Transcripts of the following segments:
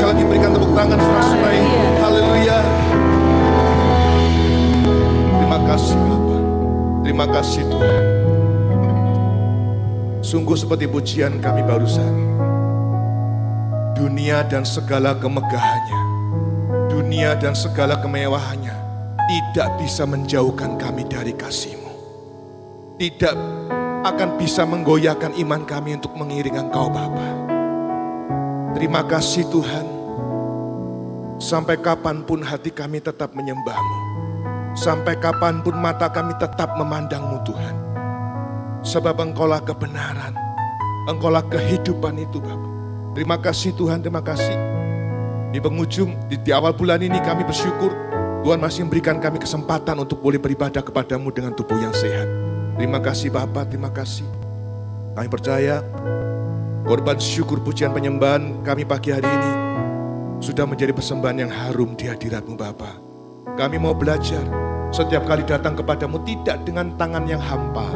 sekali lagi berikan tepuk tangan saudara-saudara. Haleluya. Terima kasih Bapa. Terima kasih Tuhan. Sungguh seperti pujian kami barusan. Dunia dan segala kemegahannya, dunia dan segala kemewahannya tidak bisa menjauhkan kami dari kasih-Mu. Tidak akan bisa menggoyahkan iman kami untuk mengiring Engkau Bapa. Terima kasih Tuhan. Sampai kapanpun hati kami tetap menyembah-Mu. Sampai kapanpun mata kami tetap memandang-Mu Tuhan. Sebab Engkaulah kebenaran, Engkaulah kehidupan itu Bapa. Terima kasih Tuhan, terima kasih. Di penghujung, di awal bulan ini kami bersyukur Tuhan masih memberikan kami kesempatan untuk boleh beribadah kepada-Mu dengan tubuh yang sehat. Terima kasih Bapa, terima kasih. Kami percaya korban syukur pujian penyembahan kami pagi hari ini sudah menjadi persembahan yang harum di hadirat-Mu Bapa. Kami mau belajar setiap kali datang kepada-Mu tidak dengan tangan yang hampa,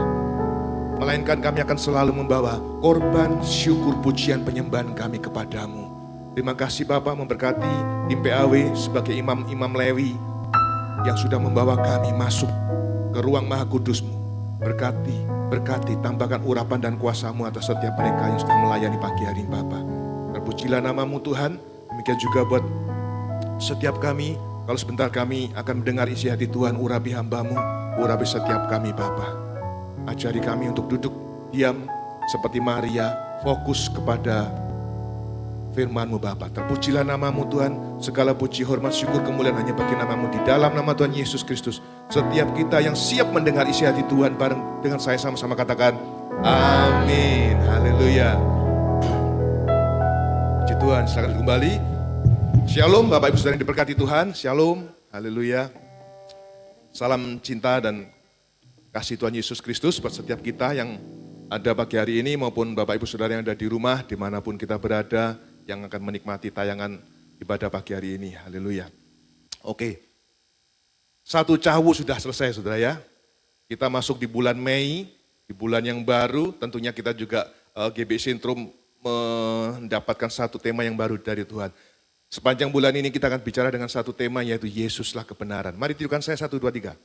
melainkan kami akan selalu membawa korban syukur pujian penyembahan kami kepada-Mu. Terima kasih Bapa memberkati tim PAW sebagai imam-imam Lewi yang sudah membawa kami masuk ke ruang Maha Kudus-Mu. Berkati, tambahkan urapan dan kuasa-Mu atas setiap mereka yang sedang melayani pagi hari ini Bapa. Terpujilah nama-Mu Tuhan, demikian juga buat setiap kami, kalau sebentar kami akan mendengar isi hati Tuhan, urapi hamba-Mu, urapi setiap kami Bapa. Ajari kami untuk duduk diam seperti Maria, fokus kepada firman-Mu Bapa. Terpujilah nama-Mu Tuhan, segala puji, hormat, syukur, kemuliaan hanya bagi nama-Mu. Di dalam nama Tuhan Yesus Kristus, setiap kita yang siap mendengar isi hati Tuhan bareng dengan saya sama-sama katakan, amin, haleluya. Puji Tuhan, silakan kembali. Shalom Bapak Ibu Saudara yang diberkati Tuhan, shalom, haleluya. Salam cinta dan kasih Tuhan Yesus Kristus buat setiap kita yang ada pagi hari ini maupun Bapak Ibu Saudara yang ada di rumah dimanapun kita berada yang akan menikmati tayangan ibadah pagi hari ini. Haleluya. Oke, satu cawu sudah selesai Saudara ya. Kita masuk di bulan Mei, di bulan yang baru. Tentunya kita juga GB Sintrum mendapatkan satu tema yang baru dari Tuhan. Sepanjang bulan ini kita akan bicara dengan satu tema yaitu Yesuslah kebenaran. Mari tirukan saya 1, 2, 3.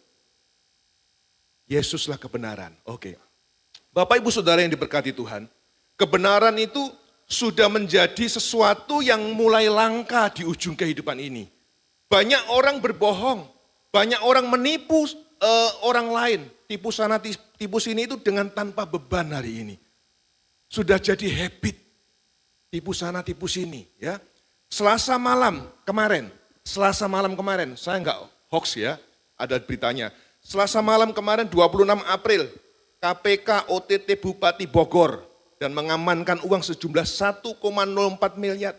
Yesuslah kebenaran. Oke. Bapak Ibu Saudara yang diberkati Tuhan, kebenaran itu sudah menjadi sesuatu yang mulai langka di ujung kehidupan ini. Banyak orang berbohong, banyak orang menipu orang lain, tipu sana tipu sini itu dengan tanpa beban hari ini. Sudah jadi habit, tipu sana tipu sini ya. Selasa malam kemarin, saya enggak hoax ya, ada beritanya. Selasa malam kemarin 26 April, KPK OTT Bupati Bogor dan mengamankan uang sejumlah 1,04 miliar.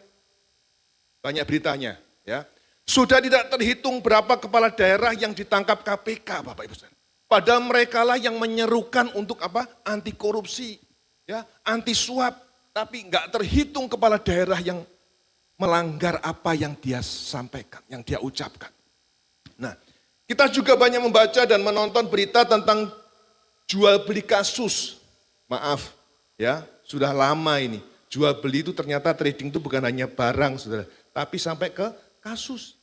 Banyak beritanya ya. Sudah tidak terhitung berapa kepala daerah yang ditangkap KPK Bapak Ibu. Padahal mereka lah yang menyerukan untuk apa? Anti korupsi, ya, anti suap. Tapi enggak terhitung kepala daerah yang melanggar apa yang dia sampaikan, yang dia ucapkan. Nah, kita juga banyak membaca dan menonton berita tentang jual beli kasus. Maaf ya, sudah lama ini. Jual beli itu ternyata trading itu bukan hanya barang Saudara, tapi sampai ke kasus.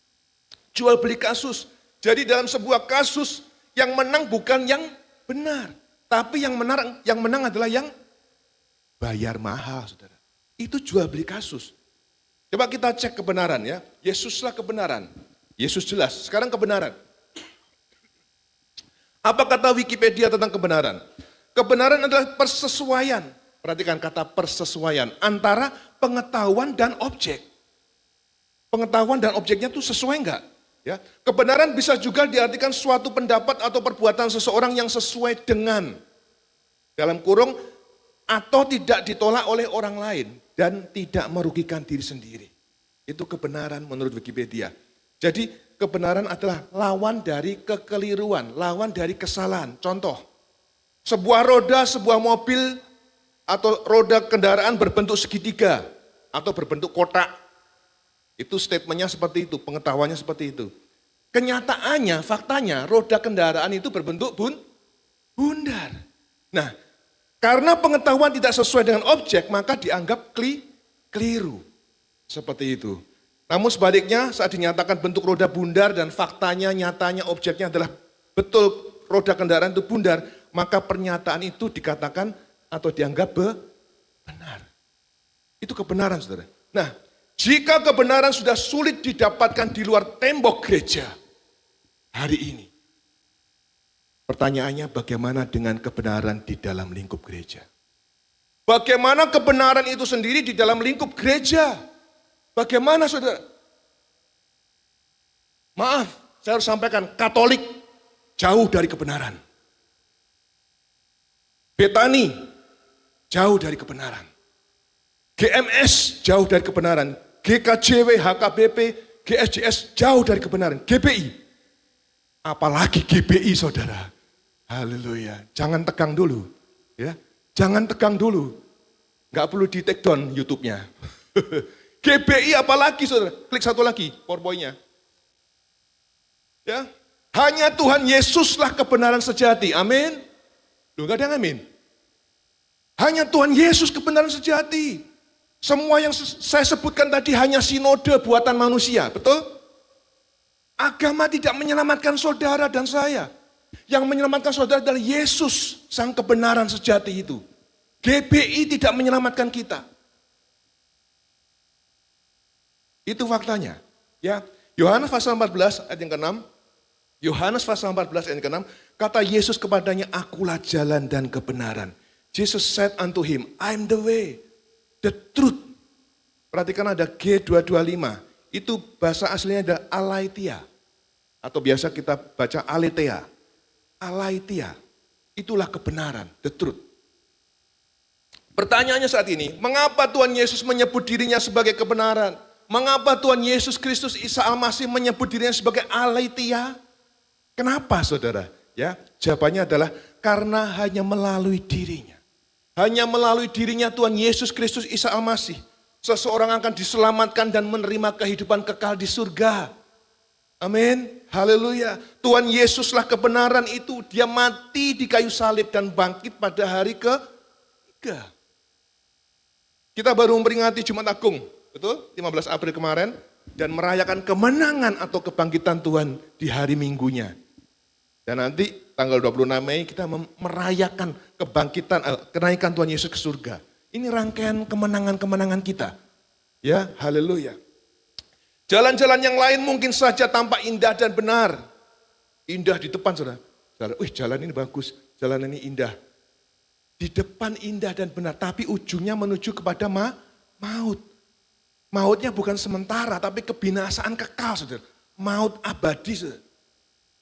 Jual beli kasus. Jadi dalam sebuah kasus yang menang bukan yang benar, tapi yang menang adalah yang bayar mahal Saudara. Itu jual beli kasus. Coba kita cek kebenaran ya. Yesuslah kebenaran. Yesus jelas. Sekarang kebenaran. Apa kata Wikipedia tentang kebenaran? Kebenaran adalah persesuaian. Perhatikan kata persesuaian antara pengetahuan dan objek. Pengetahuan dan objeknya itu sesuai enggak? Ya. Kebenaran bisa juga diartikan suatu pendapat atau perbuatan seseorang yang sesuai dengan, dalam kurung, atau tidak ditolak oleh orang lain dan tidak merugikan diri sendiri. Itu kebenaran menurut Wikipedia. Jadi kebenaran adalah lawan dari kekeliruan, lawan dari kesalahan. Contoh, sebuah roda, sebuah mobil atau roda kendaraan berbentuk segitiga atau berbentuk kotak. Itu statementnya seperti itu, pengetahuannya seperti itu. Kenyataannya, faktanya roda kendaraan itu berbentuk bundar. Nah, karena pengetahuan tidak sesuai dengan objek, maka dianggap keliru. Seperti itu. Namun sebaliknya saat dinyatakan bentuk roda bundar dan faktanya, nyatanya, objeknya adalah betul roda kendaraan itu bundar, maka pernyataan itu dikatakan atau dianggap benar. Itu kebenaran, saudara. Nah, jika kebenaran sudah sulit didapatkan di luar tembok gereja hari ini, pertanyaannya bagaimana dengan kebenaran di dalam lingkup gereja? Bagaimana kebenaran itu sendiri di dalam lingkup gereja? Bagaimana, saudara? Maaf, saya harus sampaikan, Katolik jauh dari kebenaran. Betani jauh dari kebenaran. GMS jauh dari kebenaran. GKJW, HKBP, GSJS jauh dari kebenaran. GPI, apalagi GBI, saudara. Haleluya. Jangan tegang dulu, ya. Jangan tegang dulu. Nggak perlu di take down YouTube-nya. GBI apalagi, saudara. Klik satu lagi, PowerPoint-nya. Ya, hanya Tuhan Yesuslah kebenaran sejati. Amin. Loh, nggak ada yang amin. Hanya Tuhan Yesus kebenaran sejati. Semua yang saya sebutkan tadi hanya sinode buatan manusia, betul? Agama tidak menyelamatkan saudara dan saya. Yang menyelamatkan saudara adalah Yesus, sang kebenaran sejati itu. GBI tidak menyelamatkan kita. Itu faktanya. Ya, Yohanes pasal 14 ayat yang ke-6. Yohanes pasal 14 ayat yang ke-6, kata Yesus kepadanya, akulah jalan dan kebenaran. Jesus said unto him, I'm the way, the truth. Perhatikan ada G225. Itu bahasa aslinya ada alaitia. Atau biasa kita baca aletheia. Alaitia. Itulah kebenaran, the truth. Pertanyaannya saat ini, mengapa Tuhan Yesus menyebut dirinya sebagai kebenaran? Mengapa Tuhan Yesus Kristus Isa Al-Masih menyebut dirinya sebagai alaitia? Kenapa, saudara? Ya, jawabannya adalah karena hanya melalui dirinya. Hanya melalui dirinya Tuhan Yesus Kristus Isa Al-Masih, seseorang akan diselamatkan dan menerima kehidupan kekal di surga. Amin. Haleluya. Tuhan Yesuslah kebenaran itu. Dia mati di kayu salib dan bangkit pada hari ke-3. Kita baru memperingati Jumat Agung, betul? 15 April kemarin. Dan merayakan kemenangan atau kebangkitan Tuhan di hari Minggunya. Dan nanti tanggal 26 Mei kita merayakan kebangkitan, kenaikan Tuhan Yesus ke surga. Ini rangkaian kemenangan-kemenangan kita. Ya, haleluya. Jalan-jalan yang lain mungkin saja tampak indah dan benar. Indah di depan, saudara. Jalan ini bagus, jalan ini indah. Di depan indah dan benar, tapi ujungnya menuju kepada maut. Mautnya bukan sementara, tapi kebinasaan kekal, saudara. Maut abadi, saudara.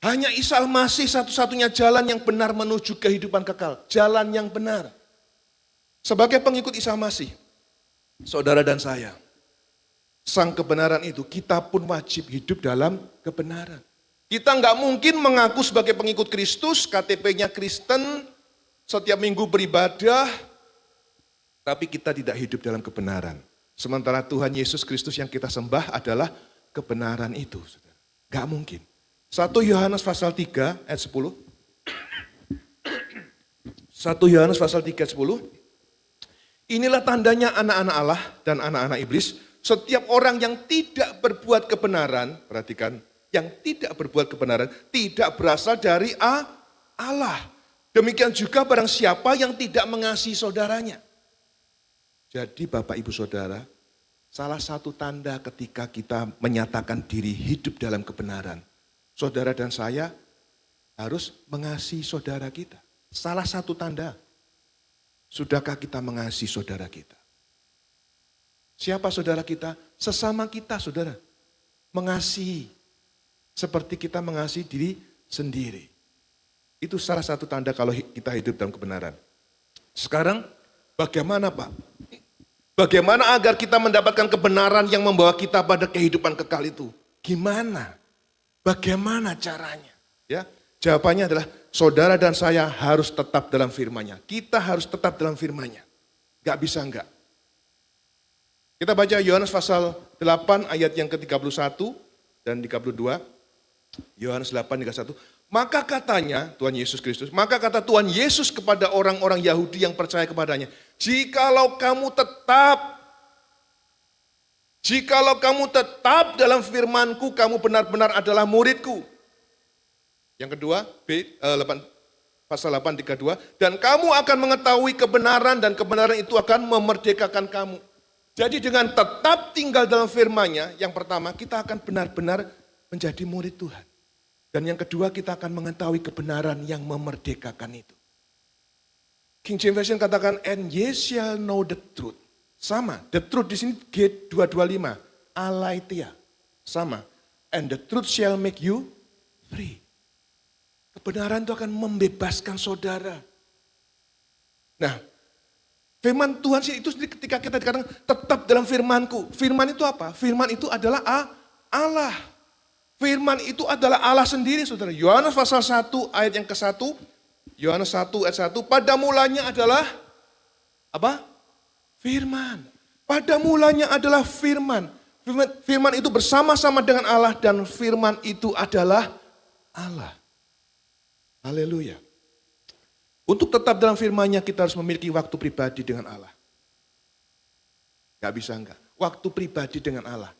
Hanya Isa Al-Masih satu-satunya jalan yang benar menuju kehidupan kekal. Jalan yang benar. Sebagai pengikut Isa Al-Masih, saudara dan saya, sang kebenaran itu, kita pun wajib hidup dalam kebenaran. Kita nggak mungkin mengaku sebagai pengikut Kristus, KTP-nya Kristen, setiap minggu beribadah, tapi kita tidak hidup dalam kebenaran. Sementara Tuhan Yesus Kristus yang kita sembah adalah kebenaran itu. Gak mungkin. 1 Yohanes pasal 3 ayat 10. 1 Yohanes pasal 3 ayat 10. Inilah tandanya anak-anak Allah dan anak-anak iblis. Setiap orang yang tidak berbuat kebenaran, perhatikan, yang tidak berbuat kebenaran tidak berasal dari Allah. Demikian juga barang siapa yang tidak mengasihi saudaranya. Jadi Bapak Ibu Saudara, salah satu tanda ketika kita menyatakan diri hidup dalam kebenaran, saudara dan saya harus mengasihi saudara kita. Salah satu tanda, sudahkah kita mengasihi saudara kita? Siapa saudara kita? Sesama kita, saudara. Mengasihi seperti kita mengasihi diri sendiri. Itu salah satu tanda kalau kita hidup dalam kebenaran. Sekarang bagaimana, Pak? Bagaimana agar kita mendapatkan kebenaran yang membawa kita pada kehidupan kekal itu? Gimana? Bagaimana caranya? Ya, jawabannya adalah saudara dan saya harus tetap dalam firman-Nya. Kita harus tetap dalam firman-Nya. Gak bisa enggak. Kita baca Yohanes pasal 8 ayat yang ke-31 dan 32. Yohanes 8:31. Maka katanya Tuhan Yesus Kristus, maka kata Tuhan Yesus kepada orang-orang Yahudi yang percaya kepadanya, jikalau kamu tetap Jikalau kamu tetap dalam firman-Ku, kamu benar-benar adalah murid-Ku. Yang kedua, pasal 8:32, dan kamu akan mengetahui kebenaran dan kebenaran itu akan memerdekakan kamu. Jadi dengan tetap tinggal dalam firman-Nya, yang pertama kita akan benar-benar menjadi murid Tuhan. Dan yang kedua kita akan mengetahui kebenaran yang memerdekakan itu. King James Version katakan, and ye shall know the truth. Sama, the truth di sini G225, aletheia, sama. And the truth shall make you free. Kebenaran itu akan membebaskan saudara. Nah, firman Tuhan itu sendiri ketika kita dikatakan tetap dalam firman-Ku. Firman itu apa? Firman itu adalah Allah. Firman itu adalah Allah sendiri, saudara. Yohanes pasal 1 ayat yang ke-1. Yohanes 1 ayat 1. Pada mulanya adalah apa? Firman. Pada mulanya adalah firman. Firman itu bersama-sama dengan Allah dan firman itu adalah Allah. Haleluya. Untuk tetap dalam firman-Nya kita harus memiliki waktu pribadi dengan Allah. Gak bisa enggak. Waktu pribadi dengan Allah.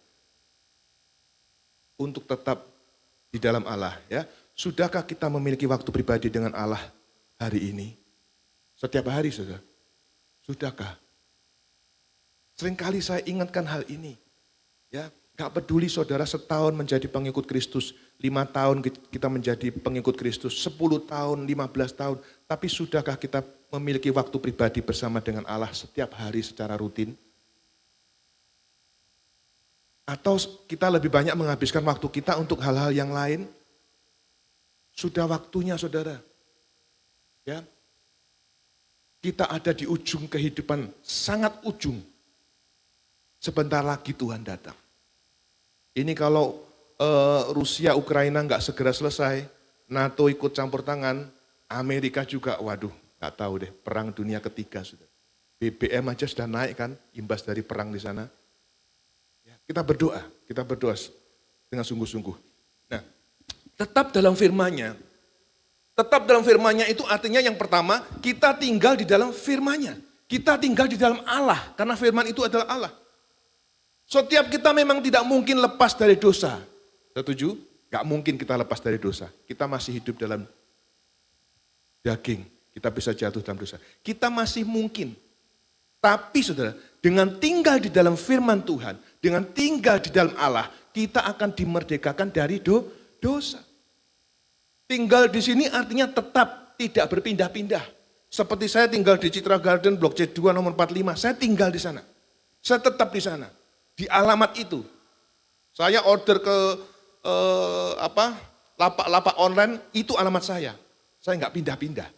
Untuk tetap di dalam Allah. Ya. Sudahkah kita memiliki waktu pribadi dengan Allah hari ini? Setiap hari saudara. Sudahkah? Seringkali saya ingatkan hal ini. Ya, gak peduli saudara setahun menjadi pengikut Kristus, 5 tahun kita menjadi pengikut Kristus, 10 tahun, 15 tahun. Tapi sudahkah kita memiliki waktu pribadi bersama dengan Allah setiap hari secara rutin? Atau kita lebih banyak menghabiskan waktu kita untuk hal-hal yang lain? Sudah waktunya saudara. Ya, kita ada di ujung kehidupan, sangat ujung. Sebentar lagi Tuhan datang. Ini kalau Rusia, Ukraina nggak segera selesai, NATO ikut campur tangan, Amerika juga, waduh, nggak tahu deh, perang dunia ketiga sudah. BBM aja sudah naik kan, imbas dari perang di sana. Ya, kita berdoa dengan sungguh-sungguh. Nah, tetap dalam firman-Nya. Tetap dalam firman-Nya itu artinya yang pertama, kita tinggal di dalam firman-Nya. Kita tinggal di dalam Allah, karena firman itu adalah Allah. Setiap kita memang tidak mungkin lepas dari dosa. Setuju? Gak mungkin kita lepas dari dosa. Kita masih hidup dalam daging. Kita bisa jatuh dalam dosa. Kita masih mungkin. Tapi saudara, dengan tinggal di dalam firman Tuhan, dengan tinggal di dalam Allah, kita akan dimerdekakan dari dosa. Tinggal di sini artinya tetap tidak berpindah-pindah. Seperti saya tinggal di Citra Garden Blok C2 nomor 45, saya tinggal di sana. Saya tetap di sana. Di alamat itu, saya order ke lapak-lapak online, itu alamat saya. Saya nggak pindah-pindah.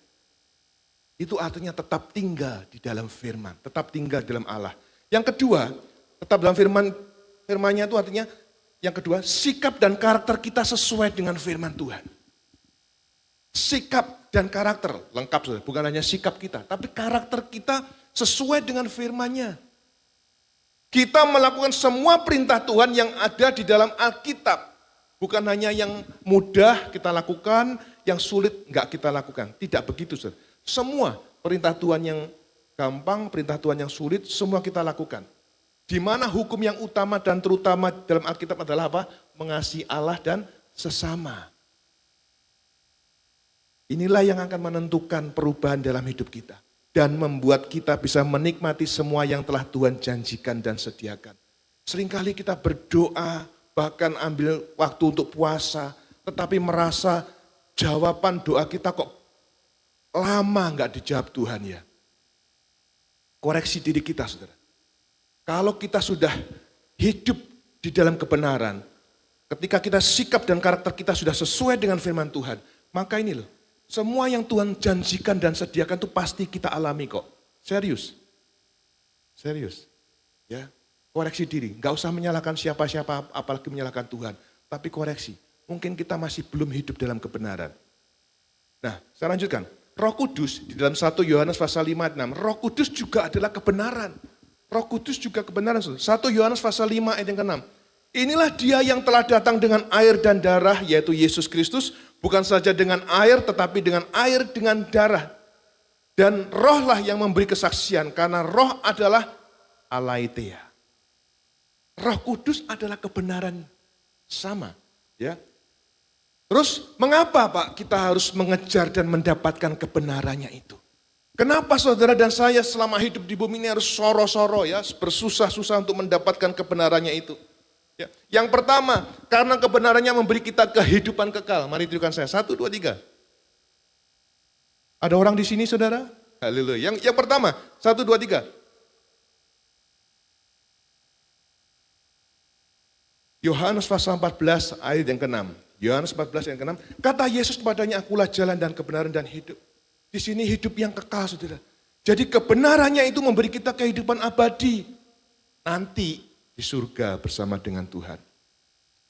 Itu artinya tetap tinggal di dalam firman, tetap tinggal di dalam Allah. Yang kedua, tetap dalam firman-nya itu artinya, yang kedua, sikap dan karakter kita sesuai dengan firman Tuhan. Sikap dan karakter, lengkap, bukan hanya sikap kita, tapi karakter kita sesuai dengan firman-Nya. Kita melakukan semua perintah Tuhan yang ada di dalam Alkitab. Bukan hanya yang mudah kita lakukan, yang sulit enggak kita lakukan. Tidak begitu, saudara. Semua perintah Tuhan yang gampang, perintah Tuhan yang sulit, semua kita lakukan. Di mana hukum yang utama dan terutama dalam Alkitab adalah apa? Mengasihi Allah dan sesama. Inilah yang akan menentukan perubahan dalam hidup kita. Dan membuat kita bisa menikmati semua yang telah Tuhan janjikan dan sediakan. Seringkali kita berdoa, bahkan ambil waktu untuk puasa, tetapi merasa jawaban doa kita kok lama nggak dijawab Tuhan ya. Koreksi diri kita, saudara. Kalau kita sudah hidup di dalam kebenaran, ketika kita sikap dan karakter kita sudah sesuai dengan firman Tuhan, maka ini loh, semua yang Tuhan janjikan dan sediakan itu pasti kita alami kok. Serius. Serius. Ya, koreksi diri. Gak usah menyalahkan siapa-siapa, apalagi menyalahkan Tuhan. Tapi koreksi. Mungkin kita masih belum hidup dalam kebenaran. Nah, saya lanjutkan. Roh Kudus di dalam 1 Yohanes pasal 5 ayat 6. Roh Kudus juga adalah kebenaran. Roh Kudus juga kebenaran. 1 Yohanes pasal 5 ayat yang ke-6. Inilah dia yang telah datang dengan air dan darah, yaitu Yesus Kristus. Bukan saja dengan air, tetapi dengan air dengan darah. Dan rohlah yang memberi kesaksian, karena roh adalah aletheia. Roh Kudus adalah kebenaran sama, ya. Terus mengapa Pak kita harus mengejar dan mendapatkan kebenarannya itu? Kenapa saudara dan saya selama hidup di bumi ini harus soro-soro ya, bersusah-susah untuk mendapatkan kebenarannya itu? Ya. Yang pertama, karena kebenarannya memberi kita kehidupan kekal. Mari tunjukkan saya, 1, 2, 3. Ada orang di sini saudara? Haleluya. Yang pertama, 1, 2, 3. Yohanes pasal 14 ayat yang ke-6. Yohanes 14 ayat yang ke-6. Kata Yesus kepadanya, akulah jalan dan kebenaran dan hidup. Di sini hidup yang kekal saudara. Jadi kebenarannya itu memberi kita kehidupan abadi. Nanti di surga bersama dengan Tuhan.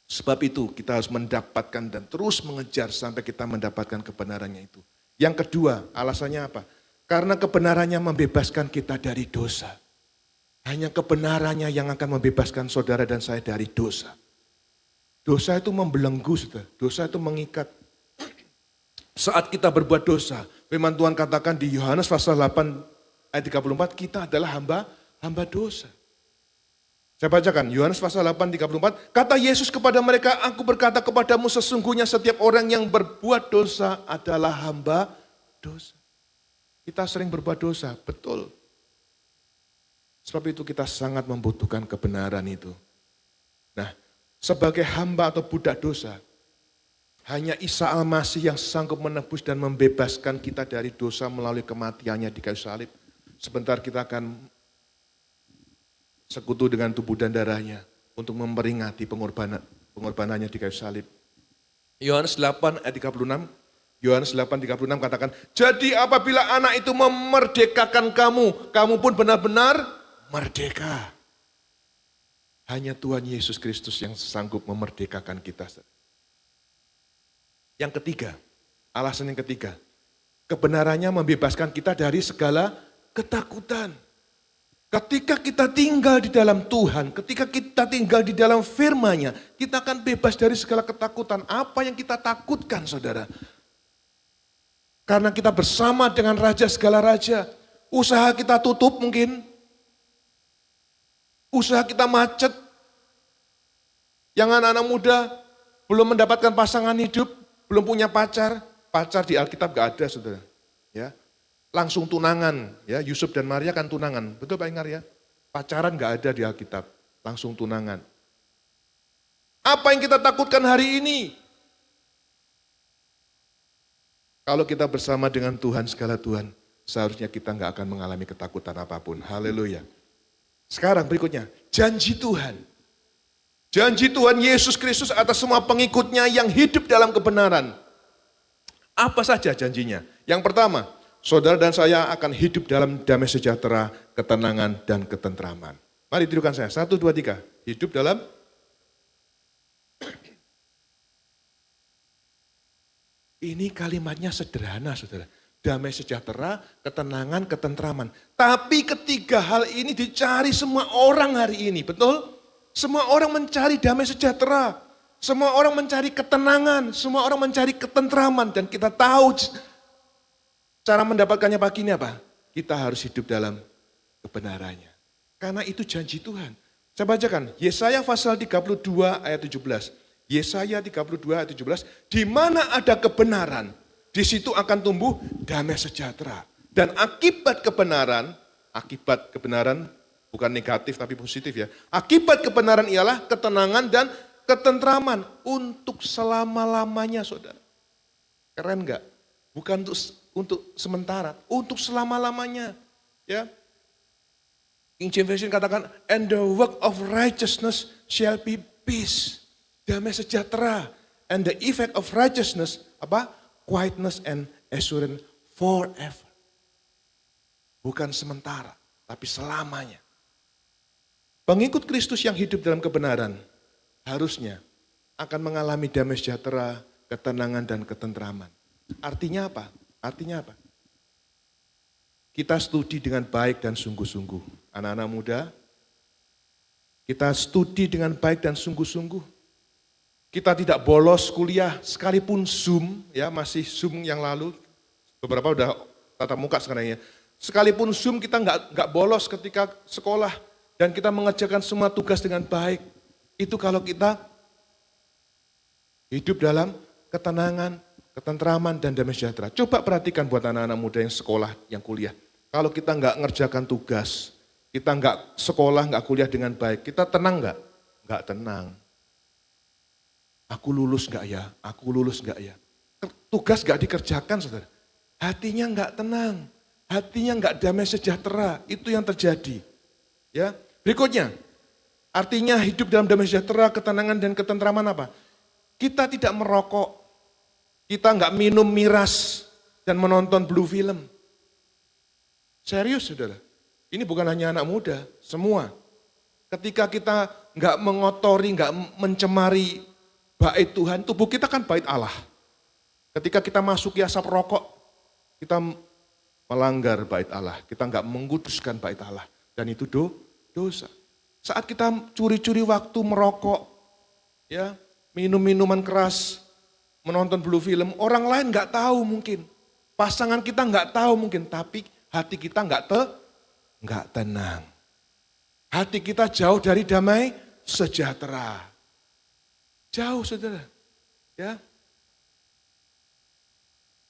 Sebab itu kita harus mendapatkan dan terus mengejar sampai kita mendapatkan kebenarannya itu. Yang kedua, alasannya apa? Karena kebenarannya membebaskan kita dari dosa. Hanya kebenarannya yang akan membebaskan saudara dan saya dari dosa. Dosa itu membelenggu, saudara. Dosa itu mengikat. Saat kita berbuat dosa, firman Tuhan katakan di Yohanes pasal 8 ayat 34, kita adalah hamba dosa. Saya bacakan, Yohanes pasal 8, 34, kata Yesus kepada mereka, aku berkata kepadamu sesungguhnya setiap orang yang berbuat dosa adalah hamba dosa. Kita sering berbuat dosa, betul. Sebab itu kita sangat membutuhkan kebenaran itu. Nah, sebagai hamba atau budak dosa, hanya Isa Al-Masih yang sanggup menebus dan membebaskan kita dari dosa melalui kematiannya di kayu salib. Sebentar kita akan sekutu dengan tubuh dan darahnya untuk memperingati pengorbanannya di kayu salib. Yohanes 8 ayat 36, Yohanes 8:36 katakan, jadi apabila anak itu memerdekakan kamu, kamu pun benar-benar merdeka. Hanya Tuhan Yesus Kristus yang sanggup memerdekakan kita. Yang ketiga, alasan yang ketiga, kebenarannya membebaskan kita dari segala ketakutan. Ketika kita tinggal di dalam Tuhan, ketika kita tinggal di dalam firman-Nya, kita akan bebas dari segala ketakutan. Apa yang kita takutkan, saudara? Karena kita bersama dengan Raja segala Raja. Usaha kita tutup mungkin. Usaha kita macet. Yang anak-anak muda belum mendapatkan pasangan hidup, belum punya pacar. Pacar di Alkitab gak ada, saudara. Ya. Langsung tunangan, ya Yusuf dan Maria kan tunangan, betul Pak Ingar ya? Pacaran gak ada di Alkitab, langsung tunangan. Apa yang kita takutkan hari ini? Kalau kita bersama dengan Tuhan segala Tuhan, seharusnya kita gak akan mengalami ketakutan apapun. Haleluya. Sekarang berikutnya, janji Tuhan. Janji Tuhan Yesus Kristus atas semua pengikutnya yang hidup dalam kebenaran. Apa saja janjinya? Yang pertama, saudara dan saya akan hidup dalam damai sejahtera, ketenangan, dan ketentraman. Mari tirukan saya, 1, 2, 3. Hidup dalam ini kalimatnya sederhana, saudara. Damai sejahtera, ketenangan, ketentraman. Tapi ketiga hal ini dicari semua orang hari ini, betul? Semua orang mencari damai sejahtera. Semua orang mencari ketenangan. Semua orang mencari ketentraman. Dan kita tahu cara mendapatkannya pagi ini apa? Kita harus hidup dalam kebenarannya. Karena itu janji Tuhan. Saya bacakan, Yesaya pasal 32 ayat 17. Yesaya 32 ayat 17, di mana ada kebenaran, di situ akan tumbuh damai sejahtera. Dan akibat kebenaran bukan negatif tapi positif ya. Akibat kebenaran ialah ketenangan dan ketentraman untuk selama-lamanya, saudara. Keren enggak? Bukan untuk sementara, untuk selama-lamanya. Ya. King James Version katakan, and the work of righteousness shall be peace. Damai sejahtera. And the effect of righteousness, apa? Quietness and assurance forever. Bukan sementara, tapi selamanya. Pengikut Kristus yang hidup dalam kebenaran, harusnya akan mengalami damai sejahtera, ketenangan, dan ketentraman. Artinya apa? Artinya apa? Kita studi dengan baik dan sungguh-sungguh. Anak-anak muda, kita studi dengan baik dan sungguh-sungguh. Kita tidak bolos kuliah, sekalipun Zoom, ya masih Zoom yang lalu, beberapa udah tatap muka sekarang ya. Sekalipun Zoom kita nggak bolos ketika sekolah. dan kita mengerjakan semua tugas dengan baik. Itu kalau kita hidup dalam ketenangan, ketentraman, dan damai sejahtera. Coba perhatikan buat anak-anak muda yang sekolah, yang kuliah. Kalau kita nggak ngerjakan tugas, kita nggak sekolah, nggak kuliah dengan baik, kita tenang nggak? Nggak tenang. Aku lulus nggak ya? Aku lulus nggak ya? Tugas nggak dikerjakan, saudara. Hatinya nggak tenang, hatinya nggak damai sejahtera. Itu yang terjadi. Ya, berikutnya, artinya hidup dalam damai sejahtera, ketenangan dan ketentraman apa? Kita tidak merokok, kita nggak minum miras dan menonton blue film. Serius, saudara. Ini bukan hanya anak muda, semua. Ketika kita nggak mengotori, nggak mencemari bait Tuhan, tubuh kita kan bait Allah. Ketika kita masuki asap rokok, kita melanggar bait Allah. Kita nggak menguduskan bait Allah. Dan itu dosa. Saat kita curi-curi waktu merokok, ya, minum minuman keras, menonton blue film, orang lain nggak tahu mungkin. Pasangan kita nggak tahu mungkin, tapi hati kita nggak tenang. Hati kita jauh dari damai sejahtera. Jauh, saudara. Ya.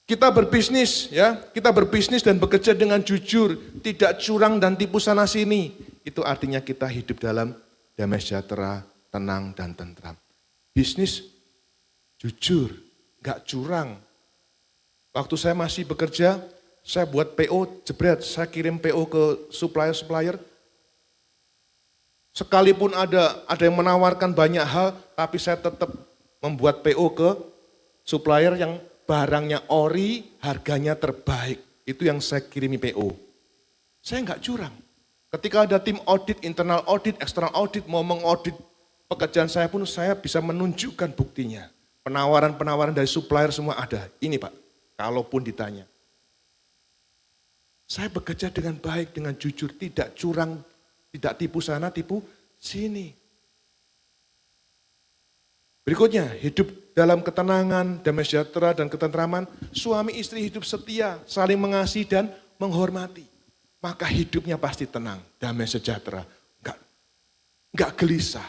Kita berbisnis, ya, kita berbisnis dan bekerja dengan jujur, tidak curang dan tipu sana sini. Itu artinya kita hidup dalam damai sejahtera, tenang dan tentram. Bisnis jujur, gak curang. Waktu saya masih bekerja, saya buat PO, jebret, saya kirim PO ke supplier-supplier. Sekalipun ada yang menawarkan banyak hal, tapi saya tetap membuat PO ke supplier yang barangnya ori, harganya terbaik. Itu yang saya kirimi PO. Saya nggak curang. Ketika ada tim audit, internal audit, eksternal audit, mau mengaudit pekerjaan saya pun saya bisa menunjukkan buktinya. Penawaran-penawaran dari supplier semua ada. Ini Pak, kalaupun ditanya. Saya bekerja dengan baik, dengan jujur, tidak curang, tidak tipu sana, tipu sini. Berikutnya, hidup dalam ketenangan, damai sejahtera, dan ketentraman. Suami istri hidup setia, saling mengasihi dan menghormati. Maka hidupnya pasti tenang, damai sejahtera. Enggak gelisah,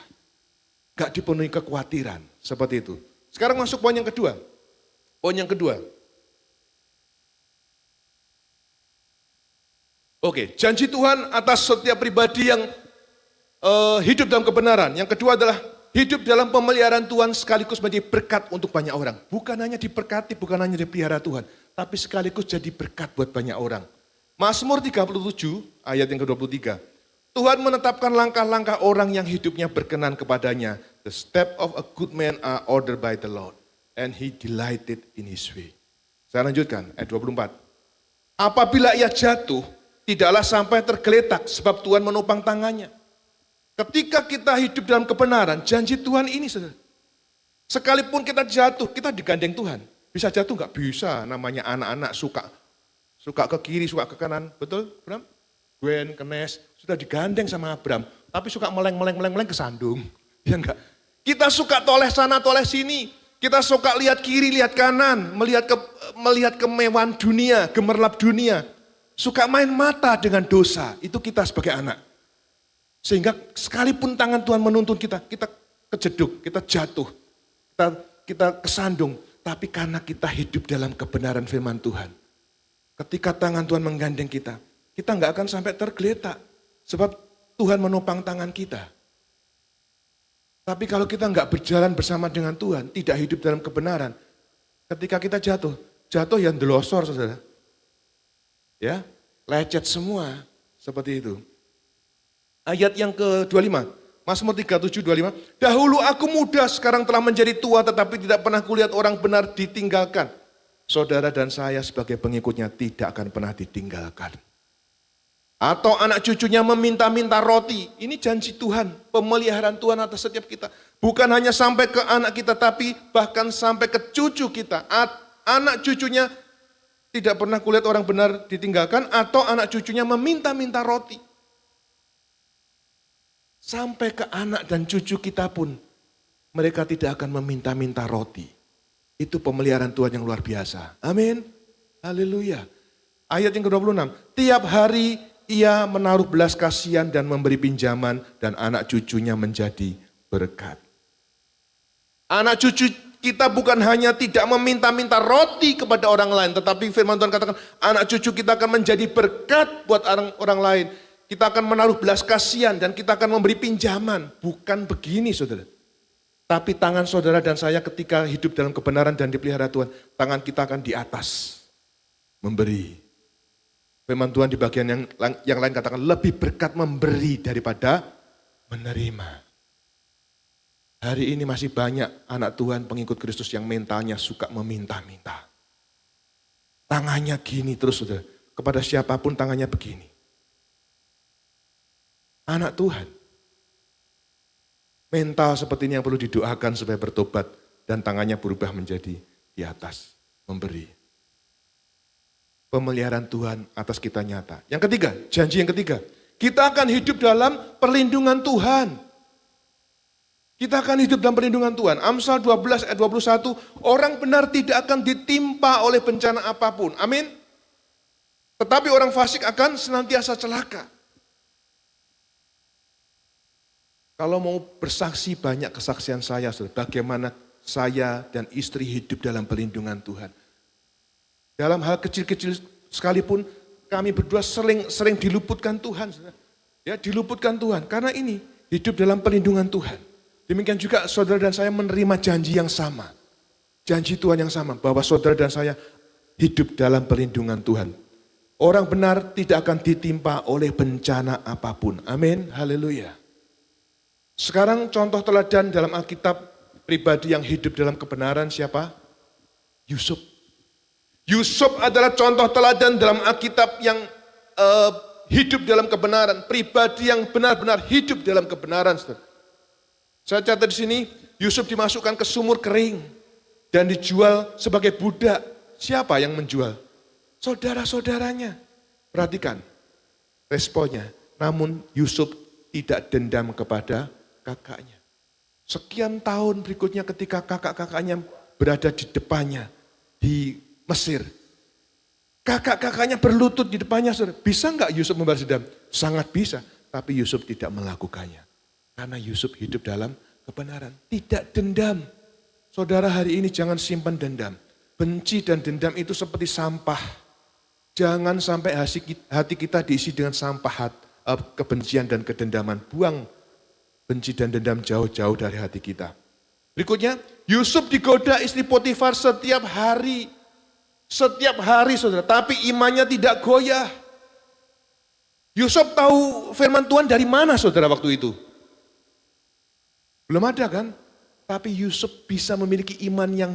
enggak dipenuhi kekhawatiran. Seperti itu. Sekarang masuk poin yang kedua. Poin yang kedua. Oke, janji Tuhan atas setiap pribadi yang hidup dalam kebenaran. Yang kedua adalah hidup dalam pemeliharaan Tuhan sekaligus menjadi berkat untuk banyak orang. Bukan hanya diberkati, bukan hanya dipelihara Tuhan. Tapi sekaligus jadi berkat buat banyak orang. Mazmur 37 ayat yang ke-23. Tuhan menetapkan langkah-langkah orang yang hidupnya berkenan kepadanya. The step of a good man are ordered by the Lord. And he delighted in his way. Saya lanjutkan ayat 24. Apabila ia jatuh, tidaklah sampai tergeletak sebab Tuhan menopang tangannya. Ketika kita hidup dalam kebenaran, janji Tuhan ini, saudara. Sekalipun kita jatuh, kita digandeng Tuhan. Bisa jatuh nggak? Bisa, namanya anak-anak suka ke kiri, suka ke kanan. Betul, Bram? Gwen, Kenes, sudah digandeng sama Abram. Tapi suka meleng kesandung. Ya enggak? Kita suka toleh sana, toleh sini. Kita suka lihat kiri, lihat kanan. Melihat kemewahan dunia, gemerlap dunia. Suka main mata dengan dosa. Itu kita sebagai anak. Sehingga sekalipun tangan Tuhan menuntun kita kejeduk, kita jatuh, kita kesandung. Tapi karena kita hidup dalam kebenaran firman Tuhan. Ketika tangan Tuhan menggandeng kita nggak akan sampai tergeletak. Sebab Tuhan menopang tangan kita. Tapi kalau kita nggak berjalan bersama dengan Tuhan, tidak hidup dalam kebenaran. Ketika kita jatuh yang delosor, saudara. Ya, lecet semua, seperti itu. Ayat yang ke-25, Mazmur 37, 25. Dahulu aku muda, sekarang telah menjadi tua, tetapi tidak pernah kulihat orang benar ditinggalkan. Saudara dan saya sebagai pengikutnya tidak akan pernah ditinggalkan. Atau anak cucunya meminta-minta roti. Ini janji Tuhan, pemeliharaan Tuhan atas setiap kita. Bukan hanya sampai ke anak kita, tapi bahkan sampai ke cucu kita. Anak cucunya tidak pernah kulihat orang benar ditinggalkan, atau anak cucunya meminta-minta roti. Sampai ke anak dan cucu kita pun, mereka tidak akan meminta-minta roti. Itu pemeliharaan Tuhan yang luar biasa. Amin. Haleluya. Ayat yang ke-26. Tiap hari ia menaruh belas kasihan dan memberi pinjaman dan anak cucunya menjadi berkat. Anak cucu kita bukan hanya tidak meminta-minta roti kepada orang lain, tetapi firman Tuhan katakan anak cucu kita akan menjadi berkat buat orang lain. Kita akan menaruh belas kasihan dan kita akan memberi pinjaman. Bukan begini saudara. Tapi tangan saudara dan saya ketika hidup dalam kebenaran dan dipelihara Tuhan, tangan kita akan di atas. Memberi. Firman Tuhan di bagian yang lain katakan lebih berkat memberi daripada menerima. Hari ini masih banyak anak Tuhan pengikut Kristus yang mentalnya suka meminta-minta. Tangannya gini terus saudara. Kepada siapapun tangannya begini. Anak Tuhan. Mental seperti ini yang perlu didoakan supaya bertobat. Dan tangannya berubah menjadi di atas. Memberi. Pemeliharaan Tuhan atas kita nyata. Yang ketiga, janji yang ketiga. Kita akan hidup dalam perlindungan Tuhan. Kita akan hidup dalam perlindungan Tuhan. Amsal 12 ayat 21, orang benar tidak akan ditimpa oleh bencana apapun. Amin. Tetapi orang fasik akan senantiasa celaka. Kalau mau bersaksi banyak kesaksian saya, bagaimana saya dan istri hidup dalam perlindungan Tuhan. Dalam hal kecil-kecil sekalipun kami berdua sering diluputkan Tuhan. Ya, diluputkan Tuhan. Karena ini hidup dalam perlindungan Tuhan. Demikian juga saudara dan saya menerima janji yang sama. Janji Tuhan yang sama. Bahwa saudara dan saya hidup dalam perlindungan Tuhan. Orang benar tidak akan ditimpa oleh bencana apapun. Amin. Haleluya. Sekarang contoh teladan dalam Alkitab pribadi yang hidup dalam kebenaran siapa? Yusuf. Yusuf adalah contoh teladan dalam Alkitab yang hidup dalam kebenaran. Pribadi yang benar-benar hidup dalam kebenaran. Saya catat di sini, Yusuf dimasukkan ke sumur kering dan dijual sebagai budak. Siapa yang menjual? Saudara-saudaranya. Perhatikan responnya. Namun Yusuf tidak dendam kepada kakaknya. Sekian tahun berikutnya ketika kakak-kakaknya berada di depannya di Mesir. Kakak-kakaknya berlutut di depannya. Bisa enggak Yusuf membalas dendam? Sangat bisa. Tapi Yusuf tidak melakukannya. Karena Yusuf hidup dalam kebenaran. Tidak dendam. Saudara hari ini jangan simpan dendam. Benci dan dendam itu seperti sampah. Jangan sampai hati kita diisi dengan sampah kebencian dan kedendaman. Buang benci dan dendam jauh-jauh dari hati kita. Berikutnya, Yusuf digoda istri Potifar setiap hari. Setiap hari saudara. Tapi imannya tidak goyah. Yusuf tahu firman Tuhan dari mana saudara waktu itu? Belum ada kan? Tapi Yusuf bisa memiliki iman yang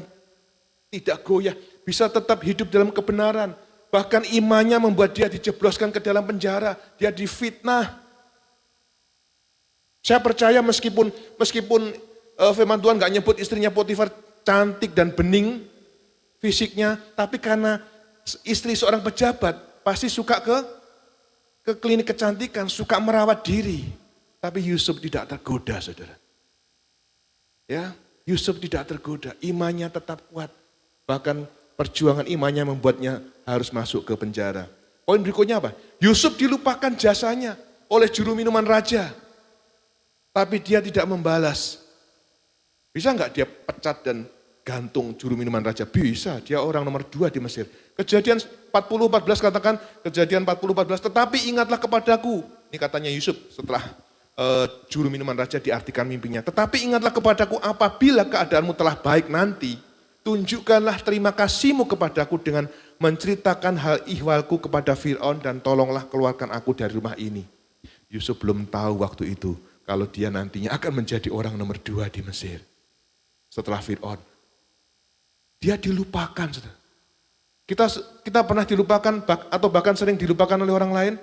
tidak goyah. Bisa tetap hidup dalam kebenaran. Bahkan imannya membuat dia dijebloskan ke dalam penjara. Dia difitnah. Saya percaya meskipun firman Tuhan gak nyebut istrinya Potifar cantik dan bening fisiknya. Tapi karena istri seorang pejabat pasti suka ke klinik kecantikan. Suka merawat diri. Tapi Yusuf tidak tergoda saudara. Ya, Yusuf tidak tergoda, imannya tetap kuat. Bahkan perjuangan imannya membuatnya harus masuk ke penjara. Poin berikutnya apa? Yusuf dilupakan jasanya oleh juru minuman raja. Tapi dia tidak membalas. Bisa enggak dia pecat dan gantung juru minuman raja? Bisa, dia orang nomor 2 di Mesir. Kejadian 40:14 katakan, kejadian 40:14, tetapi ingatlah kepadaku. Ini katanya Yusuf setelah juru minuman raja diartikan mimpinya. Tetapi ingatlah kepadaku apabila keadaanmu telah baik nanti, tunjukkanlah terima kasihmu kepadaku dengan menceritakan hal ihwalku kepada Fir'aun dan tolonglah keluarkan aku dari rumah ini. Yusuf belum tahu waktu itu kalau dia nantinya akan menjadi orang nomor 2 di Mesir. Setelah Fir'aun. Dia dilupakan. Kita pernah dilupakan atau bahkan sering dilupakan oleh orang lain.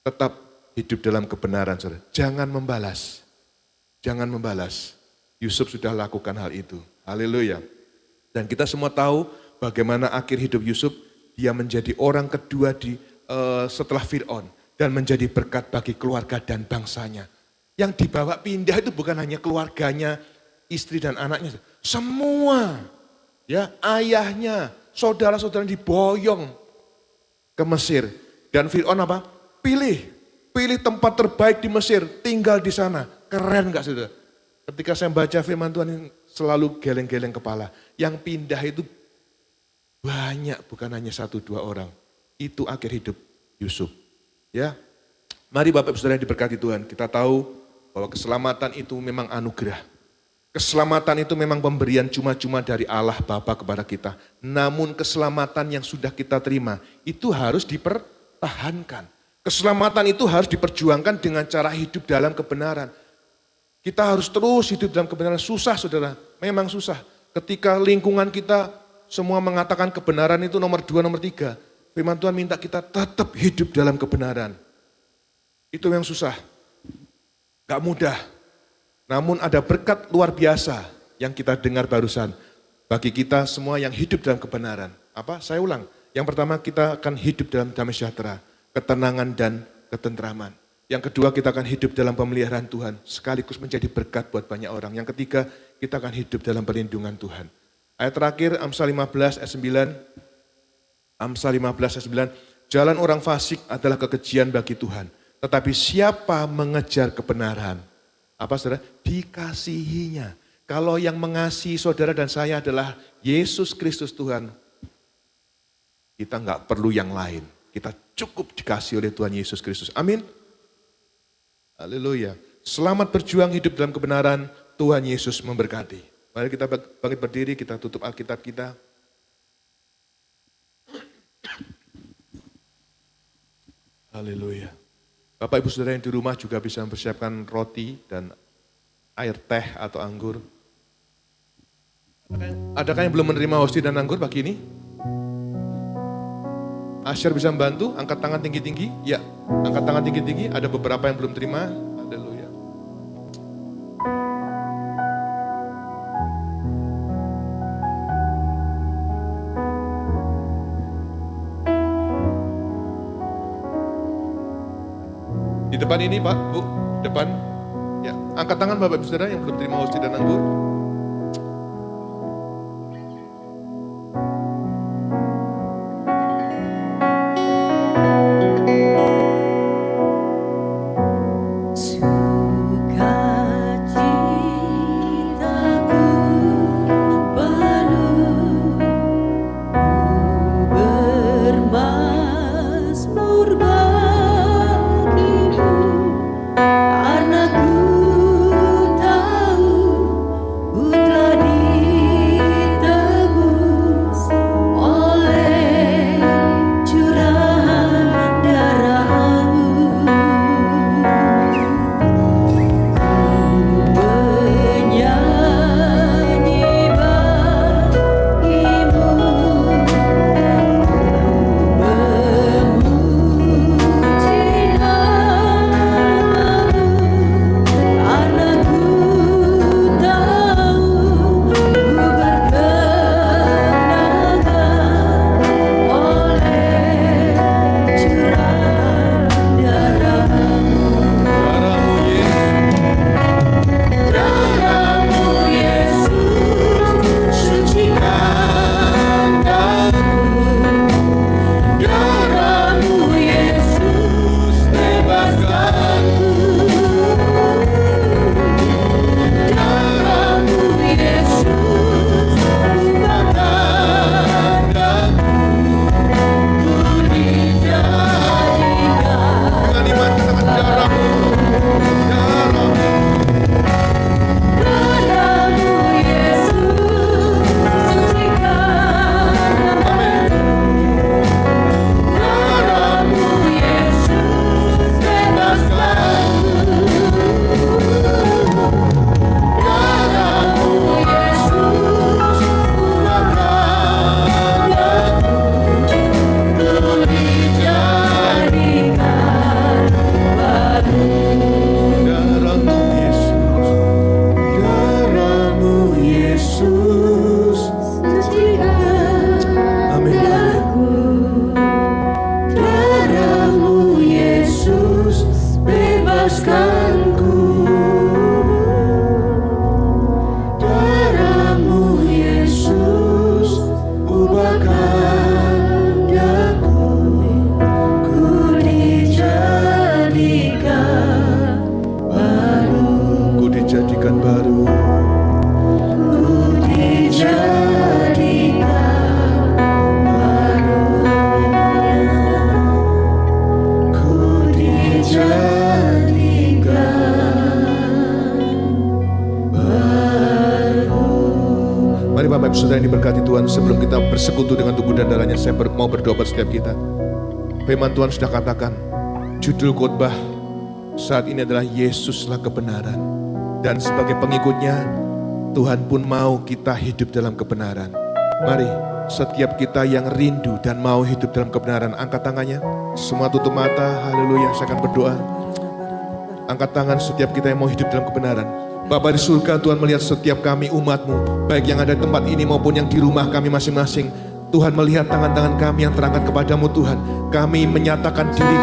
Tetap hidup dalam kebenaran, saudara. Jangan membalas. Jangan membalas. Yusuf sudah lakukan hal itu. Haleluya. Dan kita semua tahu bagaimana akhir hidup Yusuf. Dia menjadi orang kedua setelah Fir'aun. Dan menjadi berkat bagi keluarga dan bangsanya. Yang dibawa pindah itu bukan hanya keluarganya, istri dan anaknya. Semua. Ya, ayahnya, saudara-saudara diboyong ke Mesir. Dan Fir'aun apa? Pilih tempat terbaik di Mesir, tinggal di sana. Keren gak saudara? Ketika saya baca firman Tuhan ini selalu geleng-geleng kepala. Yang pindah itu banyak, bukan hanya 1-2 orang. Itu akhir hidup Yusuf. Ya, mari Bapak Ibu Saudara yang diberkati Tuhan, kita tahu bahwa keselamatan itu memang anugerah. Keselamatan itu memang pemberian cuma-cuma dari Allah Bapa kepada kita. Namun keselamatan yang sudah kita terima itu harus dipertahankan. Keselamatan itu harus diperjuangkan dengan cara hidup dalam kebenaran. Kita harus terus hidup dalam kebenaran. Susah saudara, memang susah. Ketika lingkungan kita semua mengatakan kebenaran itu nomor 2, nomor 3. Firman Tuhan minta kita tetap hidup dalam kebenaran. Itu yang susah. Gak mudah. Namun ada berkat luar biasa yang kita dengar barusan. Bagi kita semua yang hidup dalam kebenaran. Apa? Saya ulang. Yang pertama kita akan hidup dalam damai sejahtera, ketenangan dan ketentraman. Yang kedua kita akan hidup dalam pemeliharaan Tuhan, sekaligus menjadi berkat buat banyak orang. Yang ketiga kita akan hidup dalam perlindungan Tuhan. Ayat terakhir Amsal 15 ayat 9. Amsal 15 ayat 9. Jalan orang fasik adalah kekejian bagi Tuhan. Tetapi siapa mengejar kebenaran? Apa saudara? Dikasihinya. Kalau yang mengasihi saudara dan saya adalah Yesus Kristus Tuhan, kita nggak perlu yang lain. Kita cukup dikasih oleh Tuhan Yesus Kristus. Amin. Haleluya. Selamat berjuang hidup dalam kebenaran. Tuhan Yesus memberkati. Mari kita bangkit berdiri, kita tutup Alkitab kita. Haleluya. Bapak Ibu Saudara yang di rumah juga bisa mempersiapkan roti dan air teh atau anggur. Adakah yang belum menerima hostia dan anggur pagi ini? Asyar bisa membantu, angkat tangan tinggi-tinggi. Ya, angkat tangan tinggi-tinggi. Ada beberapa yang belum terima. Haleluya. Di depan ini Pak, Bu, depan. Ya, angkat tangan Bapak Ibu Saudara yang belum terima hostia dan anggur. Bapak Ibu Saudara yang diberkati Tuhan, sebelum kita bersekutu dengan tubuh dan darahnya, saya mau berdoa buat setiap kita. Firman Tuhan sudah katakan, judul khotbah saat ini adalah Yesuslah kebenaran. Dan sebagai pengikutnya, Tuhan pun mau kita hidup dalam kebenaran. Mari, setiap kita yang rindu dan mau hidup dalam kebenaran, angkat tangannya. Semua tutup mata, haleluya, saya akan berdoa. Angkat tangan setiap kita yang mau hidup dalam kebenaran. Bapa di surga, Tuhan melihat setiap kami umat-Mu, baik yang ada di tempat ini maupun yang di rumah kami masing-masing. Tuhan melihat tangan-tangan kami yang terangkat kepadamu Tuhan. Kami menyatakan diri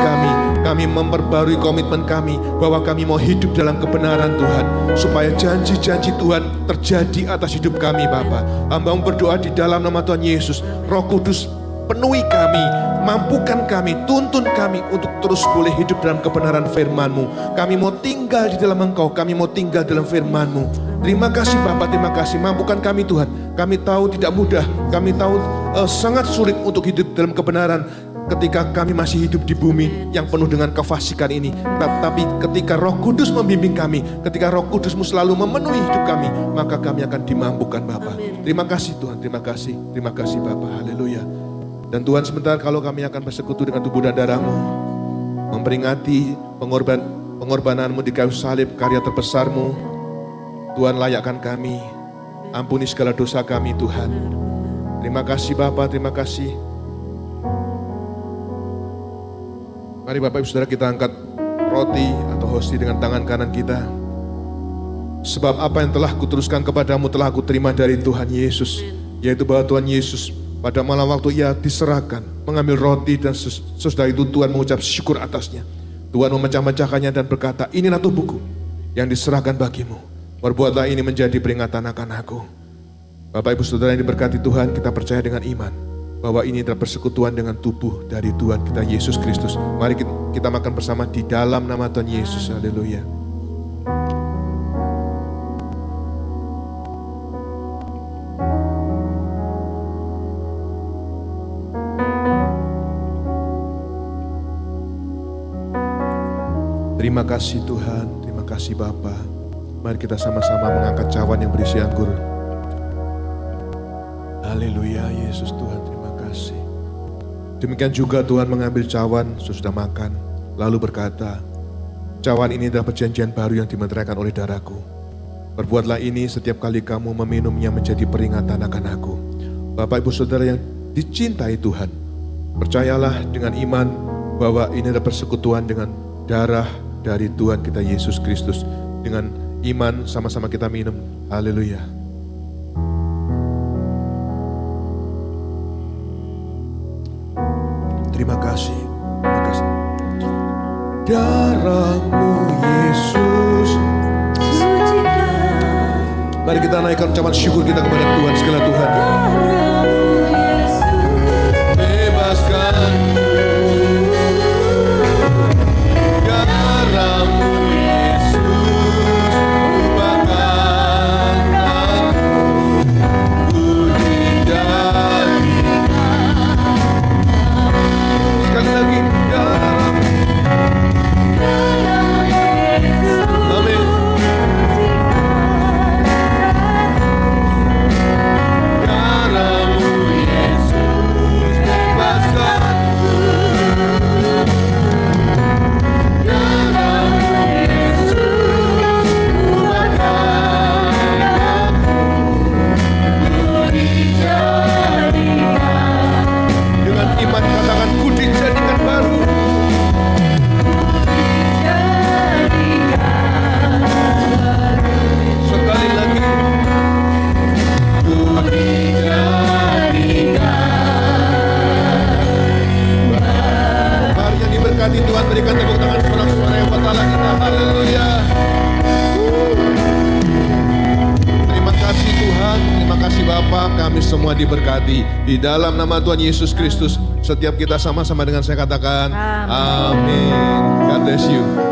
kami memperbarui komitmen kami bahwa kami mau hidup dalam kebenaran Tuhan. Supaya janji-janji Tuhan terjadi atas hidup kami Bapa. Hamba-Mu berdoa di dalam nama Tuhan Yesus. Roh Kudus penuhi kami, mampukan kami, tuntun kami untuk terus boleh hidup dalam kebenaran firman-Mu. Kami mau tinggal di dalam Engkau, kami mau tinggal dalam firman-Mu. Terima kasih Bapa, terima kasih. Mampukan kami Tuhan. Kami tahu tidak mudah, kami tahu sangat sulit untuk hidup dalam kebenaran ketika kami masih hidup di bumi yang penuh dengan kefasikan ini. Tapi ketika Roh Kudus membimbing kami, ketika Roh Kudus-Mu selalu memenuhi hidup kami, maka kami akan dimampukan Bapa. Terima kasih Tuhan, terima kasih Bapa, haleluya. Dan Tuhan, sebentar kalau kami akan bersekutu dengan tubuh dan darah-Mu, memperingati pengorbanan-Mu di kayu salib, karya terbesar-Mu. Tuhan, layakkan kami, ampuni segala dosa kami Tuhan. Terima kasih Bapa, terima kasih. Mari Bapak Ibu Saudara, kita angkat roti atau hosti dengan tangan kanan kita. Sebab apa yang telah kuteruskan kepadamu telah aku terima dari Tuhan Yesus, yaitu bahwa Tuhan Yesus pada malam waktu Ia diserahkan, mengambil roti dan sesudah itu Tuhan mengucap syukur atasnya. Tuhan memecah-mecahkannya dan berkata, inilah tubuhku yang diserahkan bagimu. Perbuatlah ini menjadi peringatan akan aku. Bapak Ibu Saudara yang diberkati Tuhan, kita percaya dengan iman bahwa ini adalah persekutuan dengan tubuh dari Tuhan kita Yesus Kristus. Mari kita makan bersama di dalam nama Tuhan Yesus. Haleluya. Terima kasih Tuhan, terima kasih Bapa. Mari kita sama-sama mengangkat cawan yang berisi anggur. Haleluya, Yesus Tuhan, terima kasih. Demikian juga Tuhan mengambil cawan sesudah makan, lalu berkata, cawan ini adalah perjanjian baru yang dimeteraikan oleh darahku. Perbuatlah ini setiap kali kamu meminumnya menjadi peringatan akan aku. Bapak Ibu Saudara yang dicintai Tuhan, percayalah dengan iman bahwa ini adalah persekutuan dengan darah dari Tuhan kita Yesus Kristus. Dengan iman sama-sama kita minum. Haleluya. Terima kasih. Terima kasih. Darah-Mu Yesus sucikan. Mari kita naikkan ucapan syukur kita kepada Tuhan, segala Tuhan. Bebaskan. Tuhan, berikan tepuk tangan sorak-sorai yang buat Allah kita. Haleluya. Terima kasih Tuhan, terima kasih Bapa, kami semua diberkati di dalam nama Tuhan Yesus Kristus. Setiap kita sama-sama dengan saya katakan amin. God bless you.